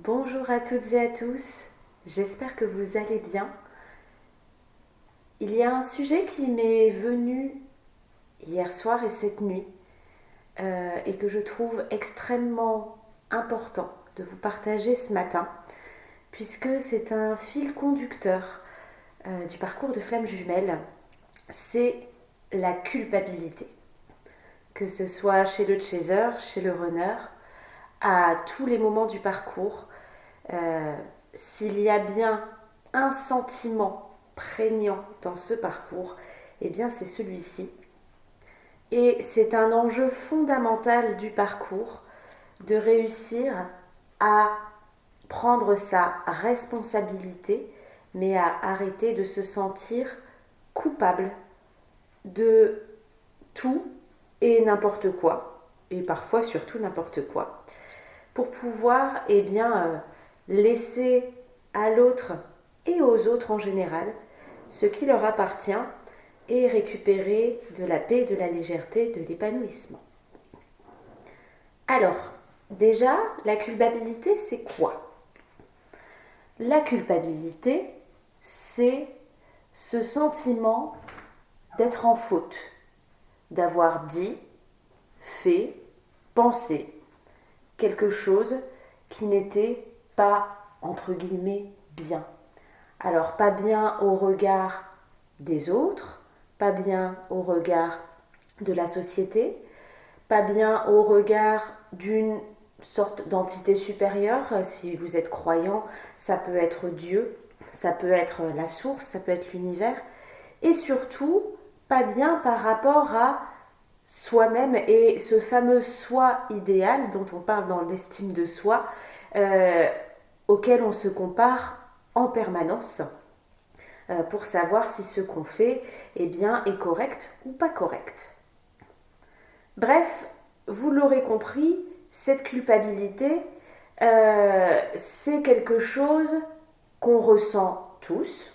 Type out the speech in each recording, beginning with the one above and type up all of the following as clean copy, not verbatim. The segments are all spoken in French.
Bonjour à toutes et à tous, j'espère que vous allez bien. Il y a un sujet qui m'est venu hier soir et cette nuit et que je trouve extrêmement important de vous partager ce matin puisque c'est un fil conducteur du parcours de Flamme Jumelle, c'est la culpabilité. Que ce soit chez le chaser, chez le runner, à tous les moments du parcours, s'il y a bien un sentiment prégnant dans ce parcours, eh bien c'est celui-ci. Et c'est un enjeu fondamental du parcours de réussir à prendre sa responsabilité, mais à arrêter de se sentir coupable de tout et n'importe quoi, et parfois surtout n'importe quoi, pour pouvoir laisser à l'autre et aux autres en général ce qui leur appartient et récupérer de la paix, de la légèreté, de l'épanouissement. Alors, déjà, la culpabilité, c'est quoi? La culpabilité, c'est ce sentiment d'être en faute, d'avoir dit, fait, pensé quelque chose qui n'était pas, entre guillemets, bien. Alors, pas bien au regard des autres, pas bien au regard de la société, pas bien au regard d'une sorte d'entité supérieure. Si vous êtes croyant, ça peut être Dieu, ça peut être la source, ça peut être l'univers. Et surtout, pas bien par rapport à soi-même et ce fameux soi idéal dont on parle dans l'estime de soi, auquel on se compare en permanence pour savoir si ce qu'on fait est correct ou pas correct. Bref, vous l'aurez compris, cette culpabilité, c'est quelque chose qu'on ressent tous,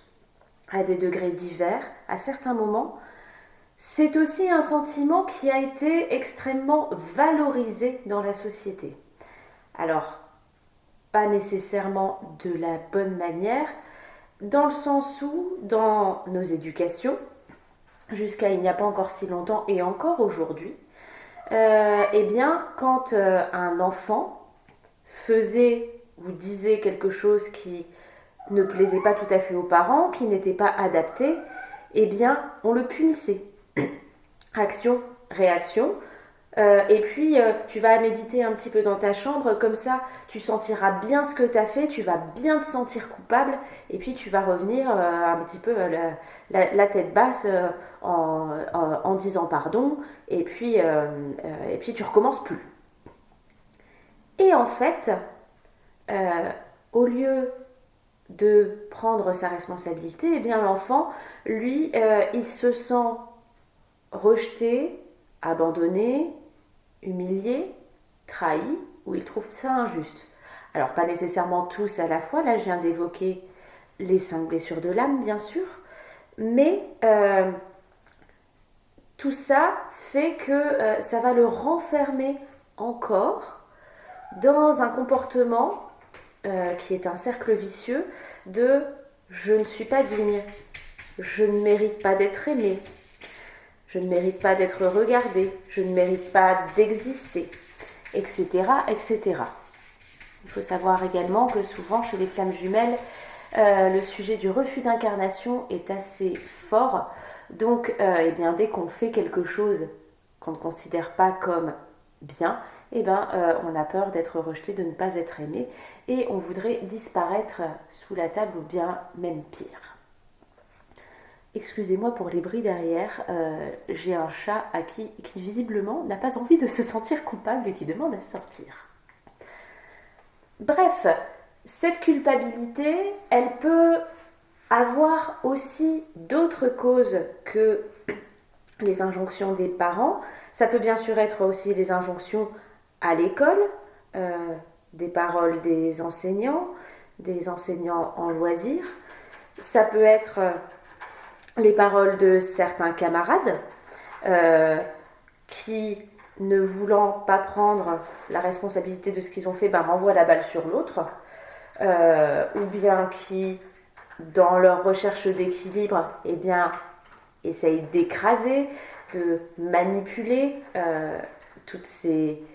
à des degrés divers, à certains moments. C'est aussi un sentiment qui a été extrêmement valorisé dans la société. Alors, pas nécessairement de la bonne manière, dans le sens où, dans nos éducations, jusqu'à il n'y a pas encore si longtemps et encore aujourd'hui, quand un enfant faisait ou disait quelque chose qui ne plaisait pas tout à fait aux parents, qui n'était pas adapté, on le punissait. Action, réaction. Tu vas méditer un petit peu dans ta chambre, comme ça tu sentiras bien ce que tu as fait, tu vas bien te sentir coupable, et puis tu vas revenir un petit peu la tête basse en disant pardon, et puis tu recommences plus. Et en fait, au lieu de prendre sa responsabilité, l'enfant, lui, il se sent rejeté, abandonné, humilié, trahi, ou il trouve ça injuste. Alors pas nécessairement tous à la fois, là je viens d'évoquer les 5 blessures de l'âme bien sûr, mais tout ça fait que ça va le renfermer encore dans un comportement qui est un cercle vicieux de je ne suis pas digne, je ne mérite pas d'être aimé, je ne mérite pas d'être regardé, je ne mérite pas d'exister, etc., etc. Il faut savoir également que souvent chez les flammes jumelles, le sujet du refus d'incarnation est assez fort. Donc, dès qu'on fait quelque chose qu'on ne considère pas comme bien, on a peur d'être rejeté, de ne pas être aimé, et on voudrait disparaître sous la table ou bien même pire. Excusez-moi pour les bruits derrière, j'ai un chat qui visiblement n'a pas envie de se sentir coupable et qui demande à sortir. Bref, cette culpabilité, elle peut avoir aussi d'autres causes que les injonctions des parents. Ça peut bien sûr être aussi les injonctions à l'école, des paroles des enseignants en loisirs. Ça peut être les paroles de certains camarades qui, ne voulant pas prendre la responsabilité de ce qu'ils ont fait, renvoient la balle sur l'autre. ou bien qui, dans leur recherche d'équilibre, eh bien, essayent d'écraser, de manipuler tous ces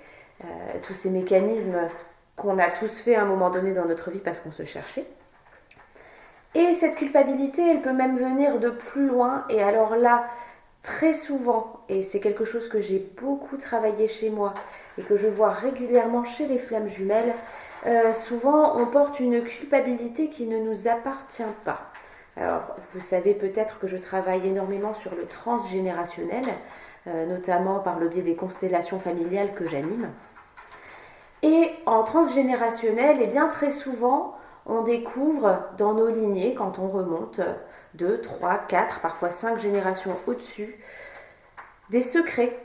mécanismes qu'on a tous fait à un moment donné dans notre vie parce qu'on se cherchait. Et cette culpabilité, elle peut même venir de plus loin. Et alors là, très souvent, et c'est quelque chose que j'ai beaucoup travaillé chez moi et que je vois régulièrement chez les flammes jumelles, souvent on porte une culpabilité qui ne nous appartient pas. Alors, vous savez peut-être que je travaille énormément sur le transgénérationnel, notamment par le biais des constellations familiales que j'anime. Et en transgénérationnel, eh bien très souvent, on découvre dans nos lignées, quand on remonte 2, 3, 4, parfois 5 générations au-dessus, des secrets,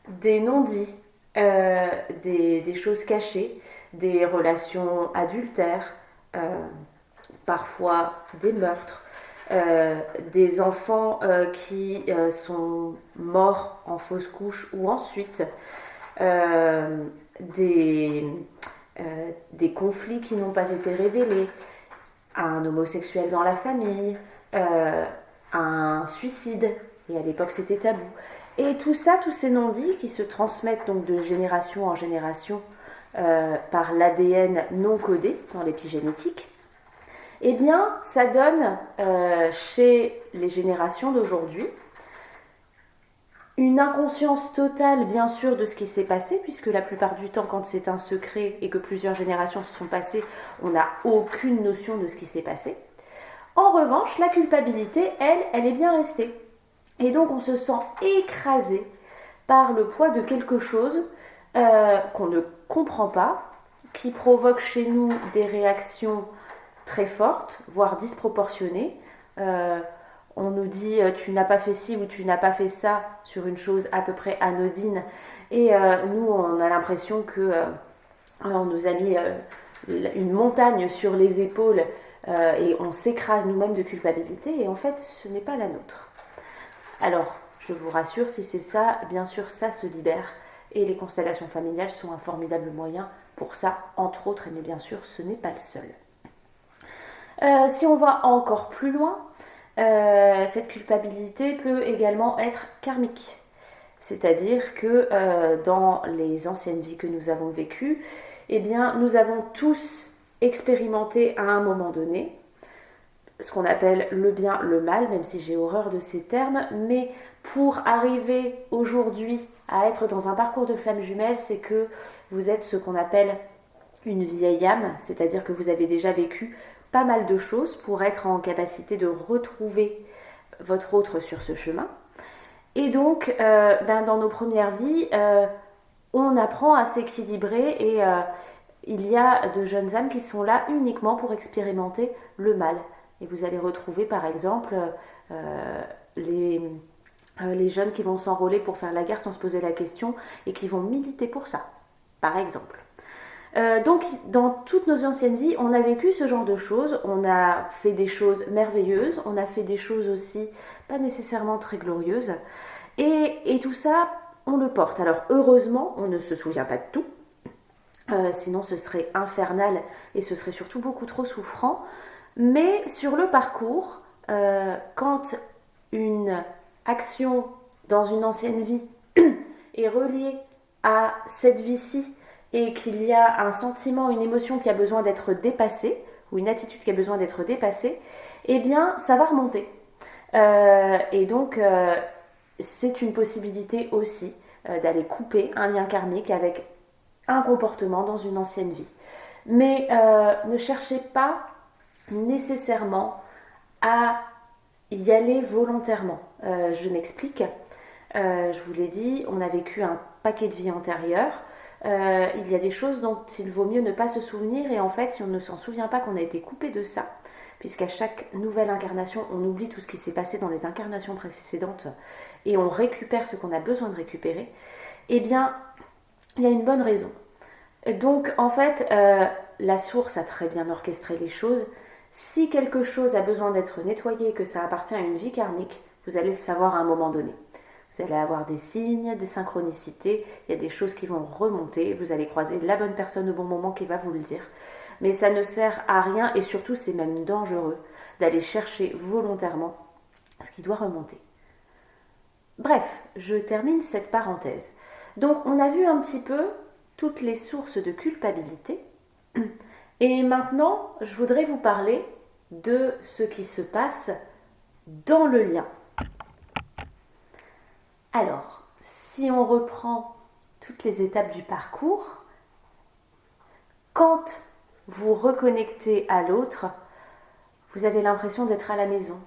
des non-dits, des choses cachées, des relations adultères, parfois des meurtres, des enfants qui sont morts en fausse couche ou ensuite, des, des conflits qui n'ont pas été révélés, un homosexuel dans la famille, un suicide, et à l'époque c'était tabou. Et tout ça, tous ces non-dits qui se transmettent donc de génération en génération par l'ADN non codé dans l'épigénétique, eh bien ça donne chez les générations d'aujourd'hui une inconscience totale, bien sûr, de ce qui s'est passé, puisque la plupart du temps, quand c'est un secret et que plusieurs générations se sont passées, on n'a aucune notion de ce qui s'est passé. En revanche, la culpabilité, elle est bien restée. Et donc, on se sent écrasé par le poids de quelque chose qu'on ne comprend pas, qui provoque chez nous des réactions très fortes, voire disproportionnées. On nous dit tu n'as pas fait ci ou tu n'as pas fait ça sur une chose à peu près anodine, et nous on a l'impression que on nous a mis une montagne sur les épaules et on s'écrase nous-mêmes de culpabilité, et en fait ce n'est pas la nôtre. Alors je vous rassure, si c'est ça, bien sûr ça se libère, et les constellations familiales sont un formidable moyen pour ça, entre autres, mais bien sûr ce n'est pas le seul. Si on va encore plus loin, cette culpabilité peut également être karmique. C'est-à-dire que dans les anciennes vies que nous avons vécues, eh bien, nous avons tous expérimenté à un moment donné ce qu'on appelle le bien, le mal, même si j'ai horreur de ces termes, mais pour arriver aujourd'hui à être dans un parcours de flamme jumelle, c'est que vous êtes ce qu'on appelle une vieille âme, c'est-à-dire que vous avez déjà vécu pas mal de choses pour être en capacité de retrouver votre autre sur ce chemin. Et donc, dans nos premières vies, on apprend à s'équilibrer, et il y a de jeunes âmes qui sont là uniquement pour expérimenter le mal. Et vous allez retrouver par exemple les jeunes qui vont s'enrôler pour faire la guerre sans se poser la question et qui vont militer pour ça, par exemple. Donc dans toutes nos anciennes vies, on a vécu ce genre de choses, on a fait des choses merveilleuses, on a fait des choses aussi pas nécessairement très glorieuses, et tout ça, on le porte. Alors heureusement, on ne se souvient pas de tout, sinon ce serait infernal et ce serait surtout beaucoup trop souffrant, mais sur le parcours, quand une action dans une ancienne vie est reliée à cette vie-ci, et qu'il y a un sentiment, une émotion qui a besoin d'être dépassée, ou une attitude qui a besoin d'être dépassée, eh bien, ça va remonter. Et donc, c'est une possibilité aussi d'aller couper un lien karmique avec un comportement dans une ancienne vie. Mais ne cherchez pas nécessairement à y aller volontairement. Je m'explique. Je vous l'ai dit, on a vécu un paquet de vies antérieures. Il y a des choses dont il vaut mieux ne pas se souvenir, et en fait si on ne s'en souvient pas qu'on a été coupé de ça, puisqu'à chaque nouvelle incarnation on oublie tout ce qui s'est passé dans les incarnations précédentes et on récupère ce qu'on a besoin de récupérer, eh bien il y a une bonne raison. Donc en fait la source a très bien orchestré les choses. Si quelque chose a besoin d'être nettoyé et que ça appartient à une vie karmique, vous allez le savoir à un moment donné. Vous allez avoir des signes, des synchronicités, il y a des choses qui vont remonter, vous allez croiser la bonne personne au bon moment qui va vous le dire. Mais ça ne sert à rien et surtout c'est même dangereux d'aller chercher volontairement ce qui doit remonter. Bref, je termine cette parenthèse. Donc on a vu un petit peu toutes les sources de culpabilité. Et maintenant, je voudrais vous parler de ce qui se passe dans le lien. Alors, si on reprend toutes les étapes du parcours, quand vous reconnectez à l'autre, vous avez l'impression d'être à la maison.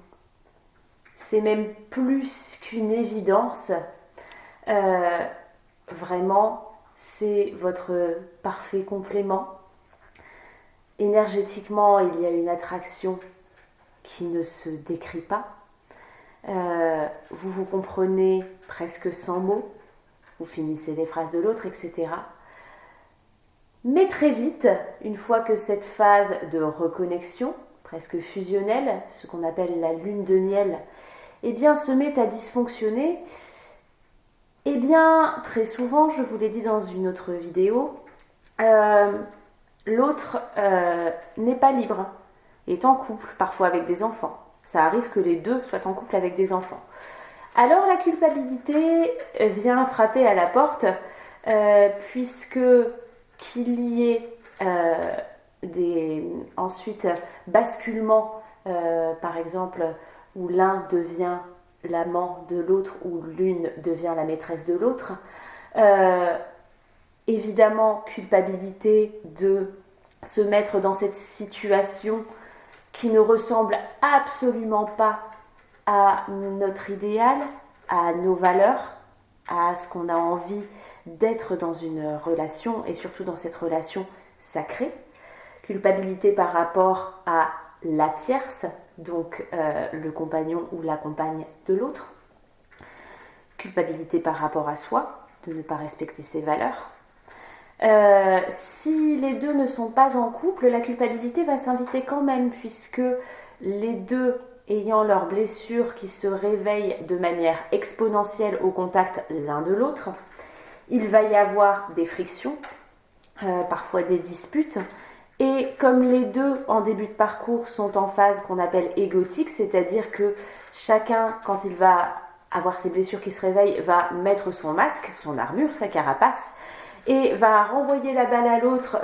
C'est même plus qu'une évidence. Vraiment, c'est votre parfait complément. Énergétiquement, il y a une attraction qui ne se décrit pas. Vous vous comprenez presque sans mots. Vous finissez les phrases de l'autre, etc. Mais très vite, une fois que cette phase de reconnexion, presque fusionnelle, ce qu'on appelle la lune de miel, eh bien, se met à dysfonctionner, eh bien, très souvent, je vous l'ai dit dans une autre vidéo, l'autre n'est pas libre, est en couple, parfois avec des enfants. Ça arrive que les deux soient en couple avec des enfants. Alors la culpabilité vient frapper à la porte, puisque qu'il y ait ensuite basculement, par exemple, où l'un devient l'amant de l'autre, ou l'une devient la maîtresse de l'autre. Évidemment, culpabilité de se mettre dans cette situation qui ne ressemble absolument pas à notre idéal, à nos valeurs, à ce qu'on a envie d'être dans une relation et surtout dans cette relation sacrée. Culpabilité par rapport à la tierce, donc le compagnon ou la compagne de l'autre. Culpabilité par rapport à soi, de ne pas respecter ses valeurs. Si les deux ne sont pas en couple, la culpabilité va s'inviter quand même, puisque les deux ayant leurs blessures qui se réveillent de manière exponentielle au contact l'un de l'autre, il va y avoir des frictions, parfois des disputes, et comme les deux en début de parcours sont en phase qu'on appelle égotique, c'est-à-dire que chacun, quand il va avoir ses blessures qui se réveillent, va mettre son masque, son armure, sa carapace, et va renvoyer la balle à l'autre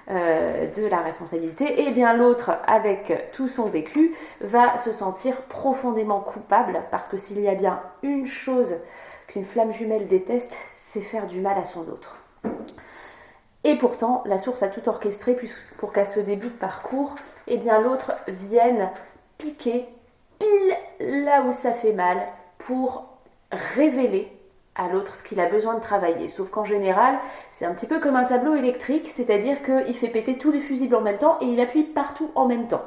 de la responsabilité, et bien l'autre, avec tout son vécu, va se sentir profondément coupable, parce que s'il y a bien une chose qu'une flamme jumelle déteste, c'est faire du mal à son autre. Et pourtant, la source a tout orchestré pour qu'à ce début de parcours, eh bien l'autre vienne piquer pile là où ça fait mal pour révéler à l'autre ce qu'il a besoin de travailler. Sauf qu'en général, c'est un petit peu comme un tableau électrique, c'est-à-dire qu'il fait péter tous les fusibles en même temps et il appuie partout en même temps.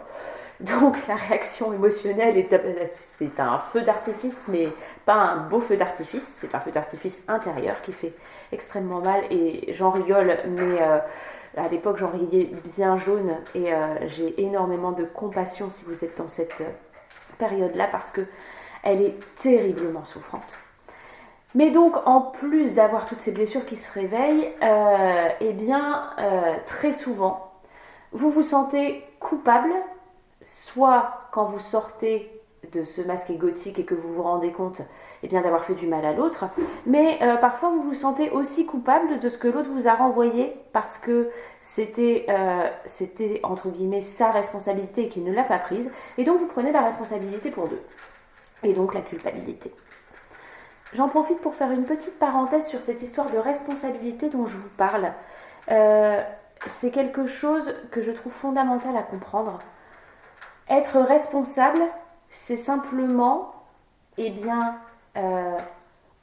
Donc la réaction émotionnelle, c'est un feu d'artifice, mais pas un beau feu d'artifice, c'est un feu d'artifice intérieur qui fait extrêmement mal, et j'en rigole, mais à l'époque j'en riais bien jaune, et j'ai énormément de compassion si vous êtes dans cette période-là, parce qu'elle est terriblement souffrante. Mais donc, en plus d'avoir toutes ces blessures qui se réveillent, très souvent, vous vous sentez coupable, soit quand vous sortez de ce masque égotique et que vous vous rendez compte d'avoir fait du mal à l'autre, mais parfois vous vous sentez aussi coupable de ce que l'autre vous a renvoyé parce que c'était entre guillemets sa responsabilité et qu'il ne l'a pas prise, et donc vous prenez la responsabilité pour deux, et donc la culpabilité. J'en profite pour faire une petite parenthèse sur cette histoire de responsabilité dont je vous parle. C'est quelque chose que je trouve fondamental à comprendre. Être responsable, c'est simplement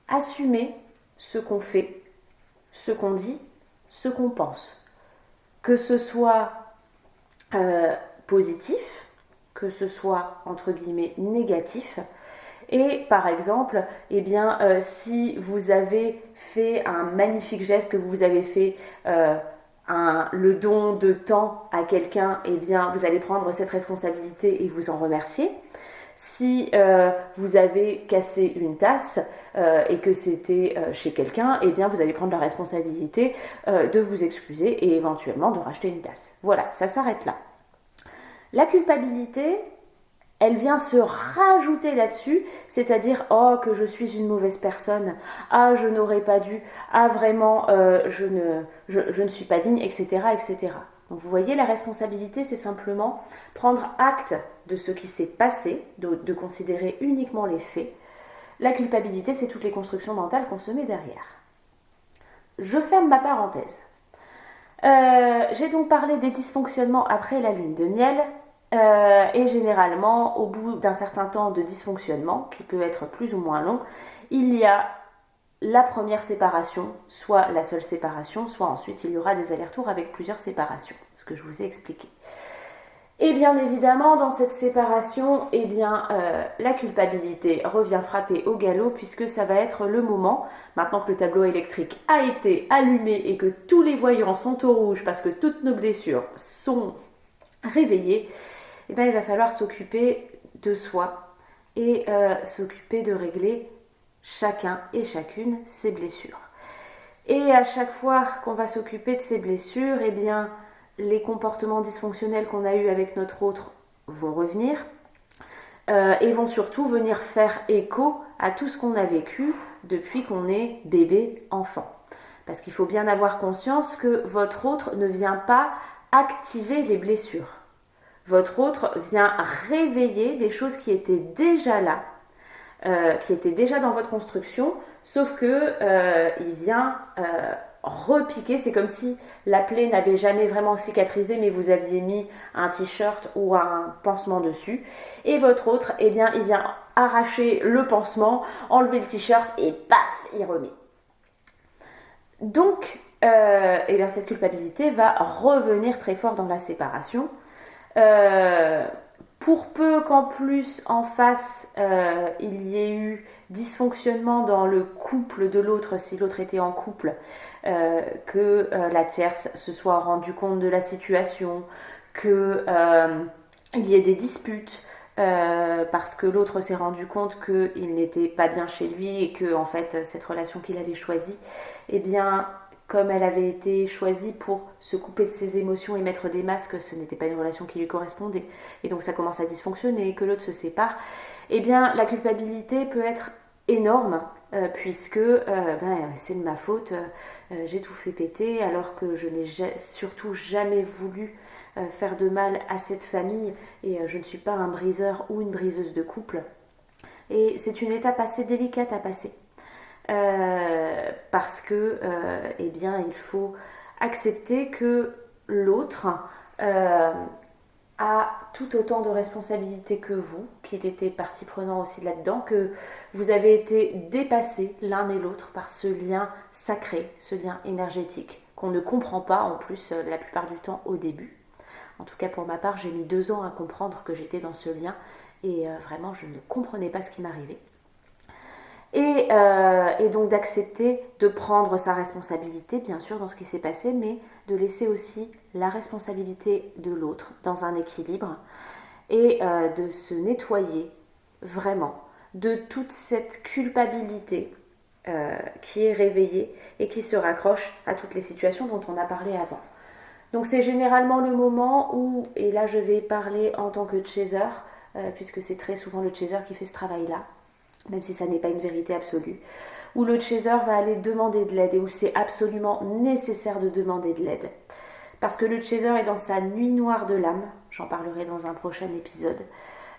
assumer ce qu'on fait, ce qu'on dit, ce qu'on pense. Que ce soit positif, que ce soit entre guillemets négatif. Et par exemple, si vous avez fait un magnifique geste, que vous avez fait le don de temps à quelqu'un, vous allez prendre cette responsabilité et vous en remercier. Si vous avez cassé une tasse et que c'était chez quelqu'un, eh bien vous allez prendre la responsabilité de vous excuser et éventuellement de racheter une tasse. Voilà, ça s'arrête là. La culpabilité, elle vient se rajouter là-dessus, c'est-à-dire oh que je suis une mauvaise personne, ah je n'aurais pas dû, ah vraiment je ne suis pas digne, etc., etc. Donc vous voyez, la responsabilité, c'est simplement prendre acte de ce qui s'est passé, de considérer uniquement les faits. La culpabilité, c'est toutes les constructions mentales qu'on se met derrière. Je ferme ma parenthèse. J'ai donc parlé des dysfonctionnements après la lune de miel. Et généralement, au bout d'un certain temps de dysfonctionnement, qui peut être plus ou moins long, il y a la première séparation, soit la seule séparation, soit ensuite il y aura des allers-retours avec plusieurs séparations, ce que je vous ai expliqué. Et bien évidemment, dans cette séparation, la culpabilité revient frapper au galop puisque ça va être le moment, maintenant que le tableau électrique a été allumé et que tous les voyants sont au rouge parce que toutes nos blessures sont réveillées, il va falloir s'occuper de soi et s'occuper de régler chacun et chacune ses blessures. Et à chaque fois qu'on va s'occuper de ces blessures, les comportements dysfonctionnels qu'on a eus avec notre autre vont revenir et vont surtout venir faire écho à tout ce qu'on a vécu depuis qu'on est bébé, enfant. Parce qu'il faut bien avoir conscience que votre autre ne vient pas activer les blessures. Votre autre vient réveiller des choses qui étaient déjà là, qui étaient déjà dans votre construction, sauf que il vient repiquer. C'est comme si la plaie n'avait jamais vraiment cicatrisé, mais vous aviez mis un t-shirt ou un pansement dessus, et votre autre, il vient arracher le pansement, enlever le t-shirt et paf, il remet. Donc, cette culpabilité va revenir très fort dans la séparation. Pour peu qu'en plus en face il y ait eu dysfonctionnement dans le couple de l'autre, si l'autre était en couple, que la tierce se soit rendue compte de la situation, que il y ait des disputes parce que l'autre s'est rendu compte qu'il n'était pas bien chez lui et que en fait cette relation qu'il avait choisie, comme elle avait été choisie pour se couper de ses émotions et mettre des masques, ce n'était pas une relation qui lui correspondait. Et donc ça commence à dysfonctionner et que l'autre se sépare. La culpabilité peut être énorme puisque c'est de ma faute, j'ai tout fait péter alors que je n'ai surtout jamais voulu faire de mal à cette famille et je ne suis pas un briseur ou une briseuse de couple. Et c'est une étape assez délicate à passer. Parce que il faut accepter que l'autre a tout autant de responsabilités que vous, qu'il était partie prenante aussi là-dedans, que vous avez été dépassés l'un et l'autre par ce lien sacré, ce lien énergétique qu'on ne comprend pas en plus la plupart du temps au début. En tout cas pour ma part, j'ai mis 2 ans à comprendre que j'étais dans ce lien et vraiment je ne comprenais pas ce qui m'arrivait. Et donc d'accepter de prendre sa responsabilité, bien sûr, dans ce qui s'est passé, mais de laisser aussi la responsabilité de l'autre dans un équilibre et de se nettoyer vraiment de toute cette culpabilité qui est réveillée et qui se raccroche à toutes les situations dont on a parlé avant. Donc c'est généralement le moment où, et là je vais parler en tant que chaser, puisque c'est très souvent le chaser qui fait ce travail-là, même si ça n'est pas une vérité absolue, où le chaser va aller demander de l'aide et où c'est absolument nécessaire de demander de l'aide. Parce que le chaser est dans sa nuit noire de l'âme, j'en parlerai dans un prochain épisode,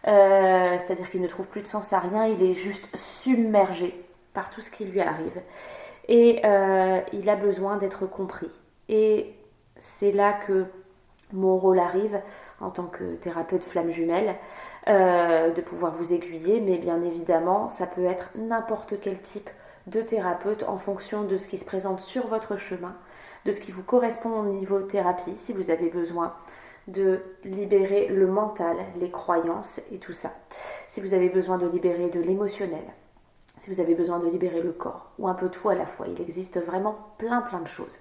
c'est-à-dire qu'il ne trouve plus de sens à rien, il est juste submergé par tout ce qui lui arrive. Et il a besoin d'être compris. Et c'est là que mon rôle arrive en tant que thérapeute flamme jumelle, de pouvoir vous aiguiller, mais bien évidemment ça peut être n'importe quel type de thérapeute en fonction de ce qui se présente sur votre chemin, de ce qui vous correspond au niveau thérapie, si vous avez besoin de libérer le mental, les croyances et tout ça, si vous avez besoin de libérer de l'émotionnel, si vous avez besoin de libérer le corps, ou un peu tout à la fois, il existe vraiment plein de choses.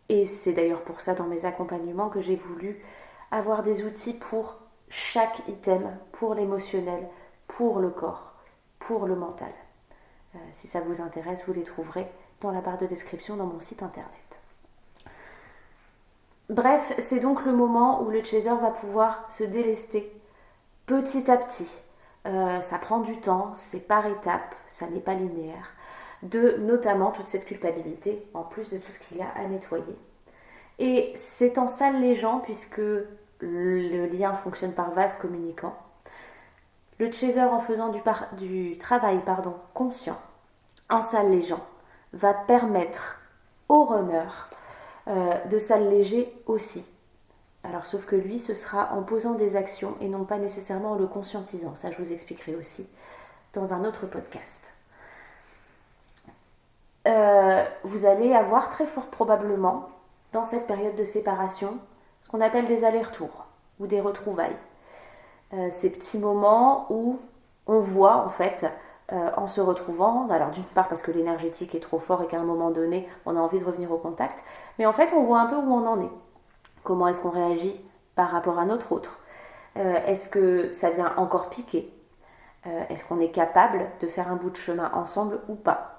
Et c'est d'ailleurs pour ça dans mes accompagnements que j'ai voulu avoir des outils pour chaque item pour l'émotionnel, pour le corps, pour le mental. Si ça vous intéresse, vous les trouverez dans la barre de description dans mon site internet. Bref, c'est donc le moment où le chaser va pouvoir se délester petit à petit. Ça prend du temps, c'est par étapes, ça n'est pas linéaire, de notamment toute cette culpabilité, en plus de tout ce qu'il y a à nettoyer. Et c'est en s'allégeant, puisque le lien fonctionne par vase communicant, le chaser, en faisant du travail conscient, en s'allégeant, va permettre au runner de s'alléger aussi. Alors sauf que lui, ce sera en posant des actions et non pas nécessairement en le conscientisant. Ça, je vous expliquerai aussi dans un autre podcast. Vous allez avoir très fort probablement, dans cette période de séparation, ce qu'on appelle des allers-retours ou des retrouvailles. Ces petits moments où on voit en fait, en se retrouvant, alors d'une part parce que l'énergétique est trop fort et qu'à un moment donné on a envie de revenir au contact, mais en fait on voit un peu où on en est. Comment est-ce qu'on réagit par rapport à notre autre? Est-ce que ça vient encore piquer? Est-ce qu'on est capable de faire un bout de chemin ensemble ou pas?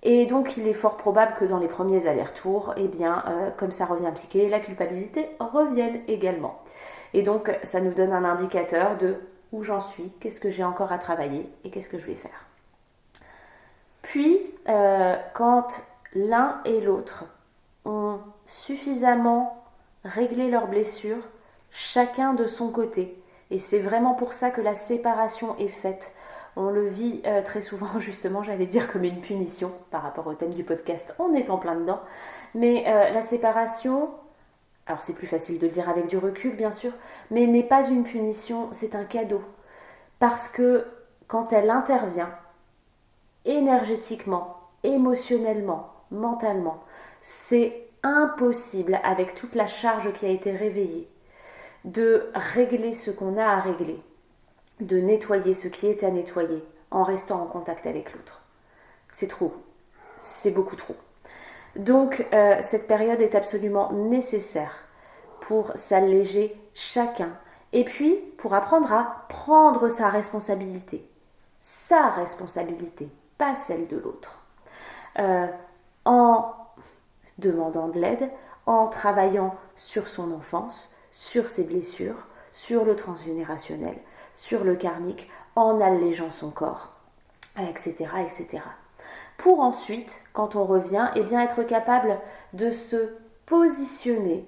Et donc il est fort probable que dans les premiers allers-retours, comme ça revient piquer, la culpabilité revienne également. Et donc ça nous donne un indicateur de où j'en suis, qu'est-ce que j'ai encore à travailler et qu'est-ce que je vais faire. Puis, quand l'un et l'autre ont suffisamment réglé leurs blessures, chacun de son côté, et c'est vraiment pour ça que la séparation est faite. On le vit très souvent, justement, j'allais dire comme une punition par rapport au thème du podcast, on est en plein dedans, mais la séparation, alors c'est plus facile de le dire avec du recul bien sûr, mais n'est pas une punition, c'est un cadeau. Parce que quand elle intervient, énergétiquement, émotionnellement, mentalement, c'est impossible avec toute la charge qui a été réveillée de régler ce qu'on a à régler, de nettoyer ce qui est à nettoyer en restant en contact avec l'autre. C'est trop, c'est beaucoup trop. Donc cette période est absolument nécessaire pour s'alléger chacun et puis pour apprendre à prendre sa responsabilité, pas celle de l'autre, en demandant de l'aide, en travaillant sur son enfance, sur ses blessures, sur le transgénérationnel, sur le karmique, en allégeant son corps, etc., etc. Pour ensuite, quand on revient, être capable de se positionner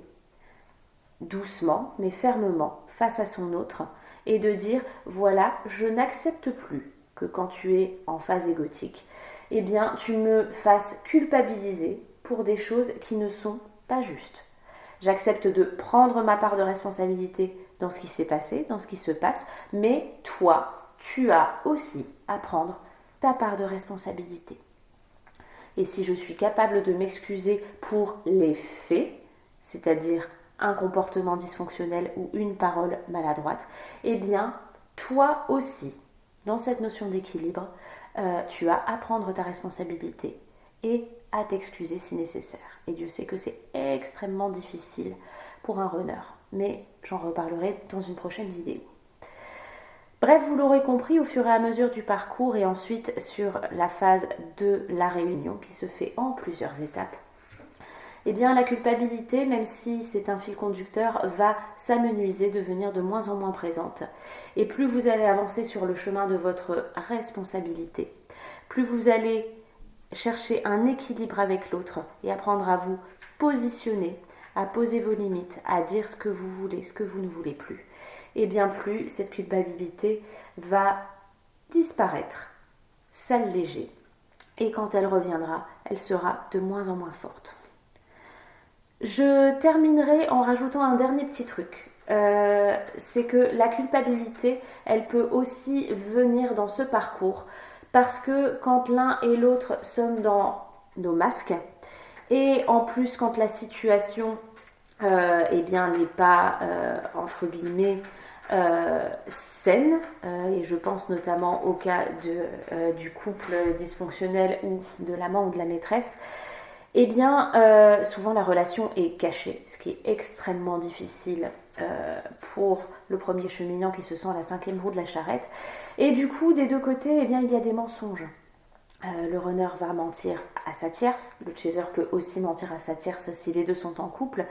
doucement mais fermement face à son autre et de dire voilà, je n'accepte plus que quand tu es en phase égotique, tu me fasses culpabiliser pour des choses qui ne sont pas justes. J'accepte de prendre ma part de responsabilité dans ce qui s'est passé, dans ce qui se passe, mais toi, tu as aussi à prendre ta part de responsabilité. Et si je suis capable de m'excuser pour les faits, c'est-à-dire un comportement dysfonctionnel ou une parole maladroite, toi aussi, dans cette notion d'équilibre, tu as à prendre ta responsabilité et à t'excuser si nécessaire. Et Dieu sait que c'est extrêmement difficile pour un runner, mais j'en reparlerai dans une prochaine vidéo. Bref, vous l'aurez compris, au fur et à mesure du parcours et ensuite sur la phase de la réunion qui se fait en plusieurs étapes, la culpabilité, même si c'est un fil conducteur, va s'amenuiser, devenir de moins en moins présente. Et plus vous allez avancer sur le chemin de votre responsabilité, plus vous allez chercher un équilibre avec l'autre et apprendre à vous positionner, à poser vos limites, à dire ce que vous voulez, ce que vous ne voulez plus, plus cette culpabilité va disparaître, s'alléger. Et quand elle reviendra, elle sera de moins en moins forte. Je terminerai en rajoutant un dernier petit truc. C'est que la culpabilité, elle peut aussi venir dans ce parcours parce que quand l'un et l'autre sommes dans nos masques et en plus quand la situation n'est pas entre guillemets saine, et je pense notamment au cas du couple dysfonctionnel ou de l'amant ou de la maîtresse, eh bien, souvent la relation est cachée, ce qui est extrêmement difficile pour le premier cheminant qui se sent à la 5e roue de la charrette. Et du coup, des deux côtés, eh bien, il y a des mensonges. Le runner va mentir à sa tierce, le chaser peut aussi mentir à sa tierce si les deux sont en couple,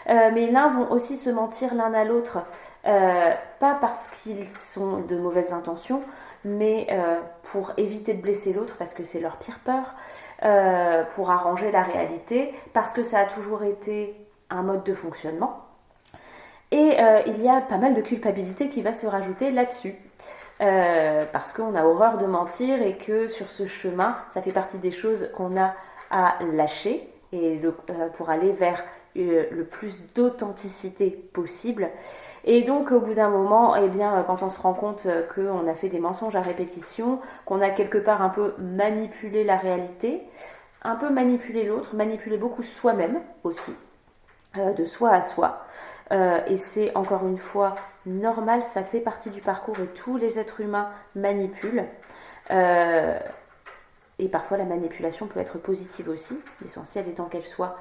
mais l'un vont aussi se mentir l'un à l'autre, pas parce qu'ils sont de mauvaises intentions, mais pour éviter de blesser l'autre parce que c'est leur pire peur, pour arranger la réalité, parce que ça a toujours été un mode de fonctionnement. Et il y a pas mal de culpabilité qui va se rajouter là-dessus. Parce qu'on a horreur de mentir et que sur ce chemin, ça fait partie des choses qu'on a à lâcher et pour aller vers le plus d'authenticité possible. Et donc au bout d'un moment, eh bien, quand on se rend compte qu'on a fait des mensonges à répétition, qu'on a quelque part un peu manipulé la réalité, un peu manipulé l'autre, manipulé beaucoup soi-même aussi, de soi à soi. Et c'est encore une fois normal, ça fait partie du parcours et tous les êtres humains manipulent. Et parfois la manipulation peut être positive aussi, l'essentiel étant qu'elle soit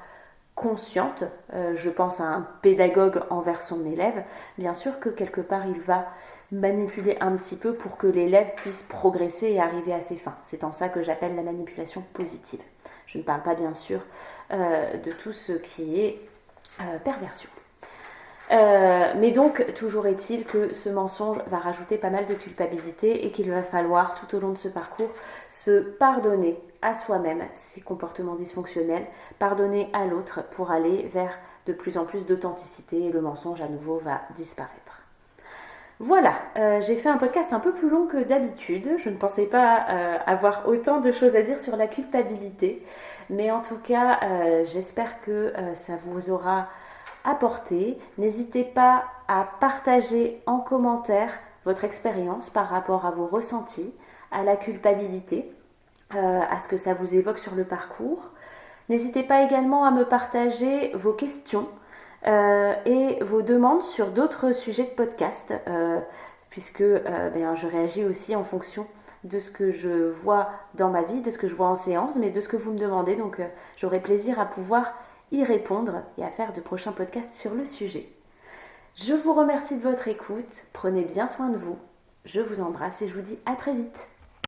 consciente. Je pense à un pédagogue envers son élève. Bien sûr que quelque part il va manipuler un petit peu pour que l'élève puisse progresser et arriver à ses fins. C'est en ça que j'appelle la manipulation positive. Je ne parle pas bien sûr de tout ce qui est perversion. Mais donc, toujours est-il que ce mensonge va rajouter pas mal de culpabilité et qu'il va falloir, tout au long de ce parcours, se pardonner à soi-même ces comportements dysfonctionnels, pardonner à l'autre pour aller vers de plus en plus d'authenticité et le mensonge à nouveau va disparaître. Voilà, j'ai fait un podcast un peu plus long que d'habitude. Je ne pensais pas avoir autant de choses à dire sur la culpabilité, mais en tout cas, j'espère que ça vous aura apporté. N'hésitez pas à partager en commentaire votre expérience par rapport à vos ressentis, à la culpabilité, à ce que ça vous évoque sur le parcours. N'hésitez pas également à me partager vos questions et vos demandes sur d'autres sujets de podcast, puisque je réagis aussi en fonction de ce que je vois dans ma vie, de ce que je vois en séance, mais de ce que vous me demandez. Donc j'aurai plaisir à pouvoir y répondre et à faire de prochains podcasts sur le sujet. Je vous remercie de votre écoute, prenez bien soin de vous, je vous embrasse et je vous dis à très vite.